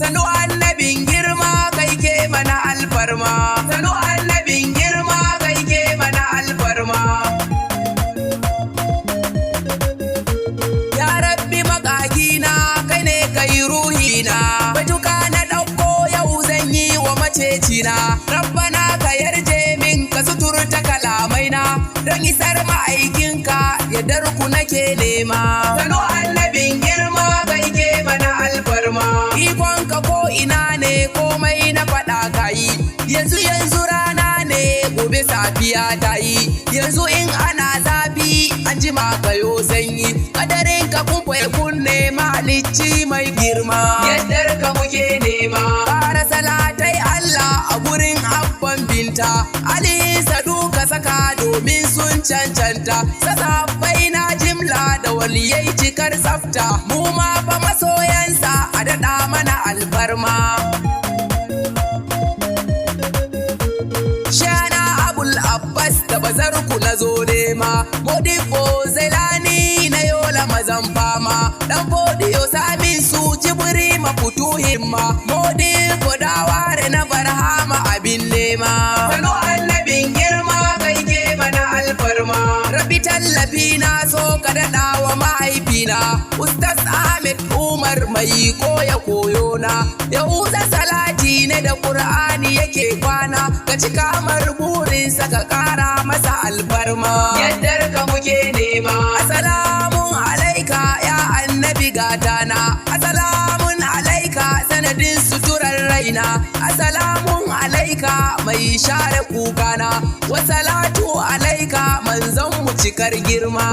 sanu annabin girma kai ke mana alfarma, sanu annabin girma kai ke mana alfarma. Ya rabbi makagina kai ne kai ruhina, batuka na ɗauko yau zan yi wa macecina. Rabbana ka yarje min ka suturta kalamaina, don isar ma'aikinka yardar ku nake nema. Sanu annabin girma kai ke mana alfarma, ikonka ko ina ne komai na faɗa kayi. Yanzu rana ne gobe safiya ta yi, yanzu in ana zafi an jima kayo sanyi. Kadarin ka kun kunne mahalicci mai girma, yaddar ka muke nema. Ƙara salatai Allah a gurin abban binta, Ali Sadu ka saka domin sun cancanta. Sassafai na jimla da waliyai cikar tsafta, mu ma fa masoyansa a daɗa mana alfarma. Shana Abul Abbas da bazar ku na zo nema, Modibo Zailani na yola mazan fama, dan Fodiyo Samin su jibiri mafutu himma, Modibo Daware na barhama abin nema. Sanu annabin girma kai ke mana alfarma, Rabi tallafi na so ka daɗa wa mahaifina, Ustaz Ahmed Umar mai koya koyona, Yahuza salati ne da Qur'ani yake kwana, ka cika mar burinsa ka ƙara masa alfarma, yaddar ka muke nema. Assalamun alaika ya annabi gatana, assalamun alaika sanadin suturar raina, assalamun alaika mai share kukana, wasalatu alaika manzon mu cikar girma.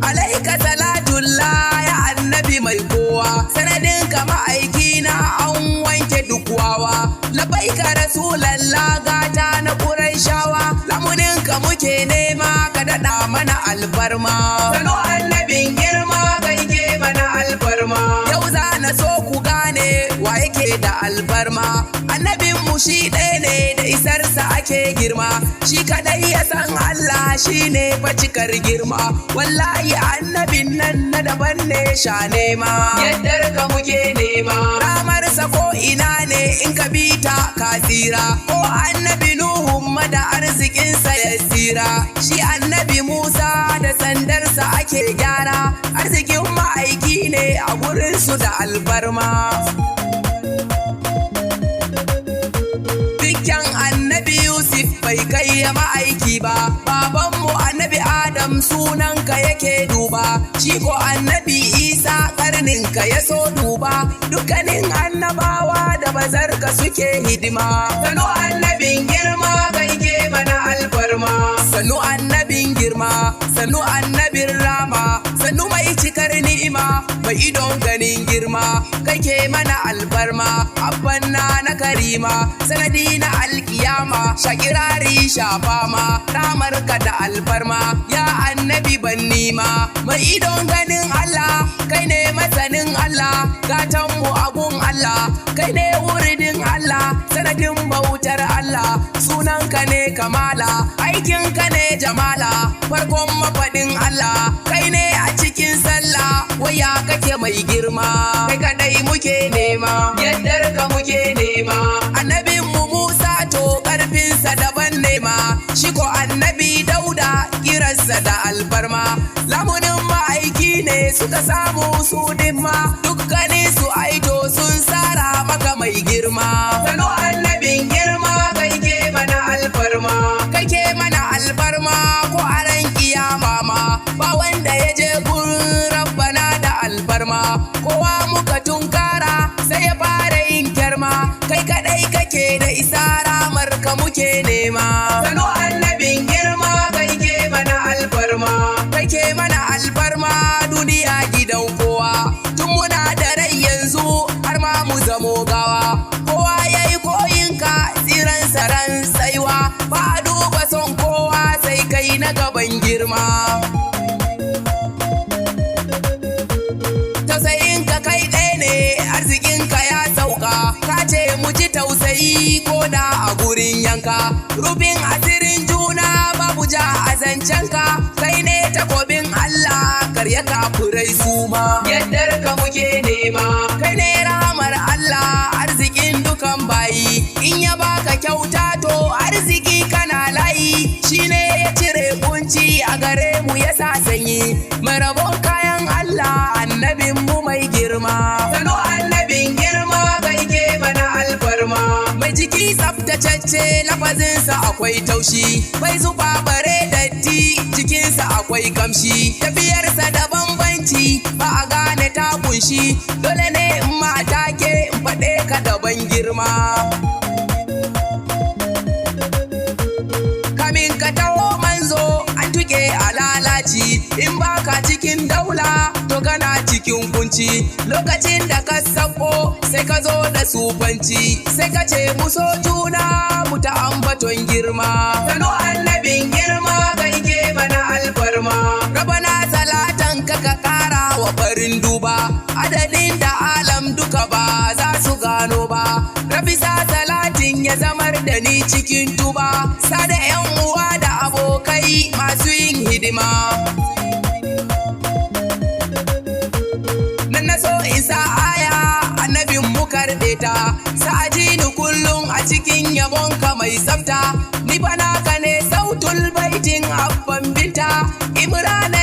Alaika salatullah ya annabi mai kowa, sanadin ka ma'aikina an wanke duk wawa. Labaika rasulallah gata na Qurayshawa, lamunin ka muke nema ka daɗa mana alfarma. Sanu annabin girma kai ke mana alfarma, yau za na so ku gane wa yake da alfarma. Annabin mu shi ɗaya ne da isarsa ake girma, shi kadai ya san Allah shi ne cikar girma. Wallahi annabin nan na daban ne sha nema, yaddar ka muke nema. Ramarsa ko ina ne in ka bi ta ka tsira, ko annabi Nuhu da arzikinsa ya tsira. Shi annabi Musa da sandarsa ake gyara, arzikin ma'aiki ne a gurinsu da alfarma. Dukkan annabi Yusuf bai kai ya ma'aiki ba, babanmu annabi Adam sunanka yake duba, shi ko annabi Isa karninka ya so duba, dukkanin annabawa da bazarka suke hidima. Sanu annabin girma kai ke mana alfarma, sanu annabin girma, sanu annabin rama, sanu mai cikar ni'ima, mai idon ganin girma, kai ke mana alfarma. Abbanna na karima, sanadi na alkiyama, shakirari shafama, ramarka da alfarma. Ya annabi bannima, mai idon ganin Allah, kai ne masanin Allah, gatanmu agun Allah, kai ne wuridin Allah, sanadin bautar Allah, sunanka ne kamala, aikinka ne jamala, farkon mafaɗin Allah, kai ne a cikin sallah, waya kake mai girma, kai kadai muke nema, yaddar ka muke nema. Annabin mu Musa to karfinsa daban nema, shi ko annabi Dauda kiransa da alfarma, lamunin ma'aiki ne suka samu su dimma, dukkanin su aito sun sara maka mai girma. Sanu annabin girma kai ke mana alfarma, kai ke mana alfarma ko a ran kiyama ma, ba wanda ya je gurin Rabbana da alfarma, kowa muka tunkara sai ya fara yin kyarma, kai kadai kake da isa ramarka muke nema. Sanu annabin girma kai ke mana alfarma, kai ke mana alfarma duniya gidan kowa, tun muna da rai yanzu har ma mu zamo gawa, kowa yayi koyinka tsiran saran saiwa, ba a duba son kowa sai kai na gaban girma. Tausayinka kai ɗaya ne, arzikinka ya sauka, ka ce mu ji tausayi ko da a gurin yanka, rufin asirin juna babu ja a zancenka, kai ne takobin Allah karya kafurai su ma, yaddar muke nema. Kai ne rahamar Allah arzikin dukan bayi, in ya baka kyauta to arziki kana layi. Shine ya cire kunci a gare mu ya sa sanyi, mai rabon kayan Allah annabin mu mai girma. Sano annabin girma kai ke mana alfarma, mai jiki tsaftatacce lafazinsa akwai taushi, bai zuba bare datti jikinsa akwai kamshi, tafiyarsa da bambanci ba a gane ta kunshi, dole ne in mata ke in faɗe ka daban girma. Kamin ka taho manzo an tuke a lalaci, in baka cikin daula to kana cikin kunci, lokacin da ka sako sai ka zo da sufanci, sai ka ce mu so juna mu ta ambaton girma. Sano annabin girma kai ke mana alfarma, rabana salatan ka kara wa farin duba, adadin da alam duka ba za su gano ba. Rabi sa salatin ya zamar da ni cikin tuba, sada yan uwa da abokai masu yin hidima. Nan na so isa aya annabin mu karɓe ta, sa'aji ni kullum a cikin yabonka mai tsafta, ni bana ka ne sautul baitin abban binta, Imrana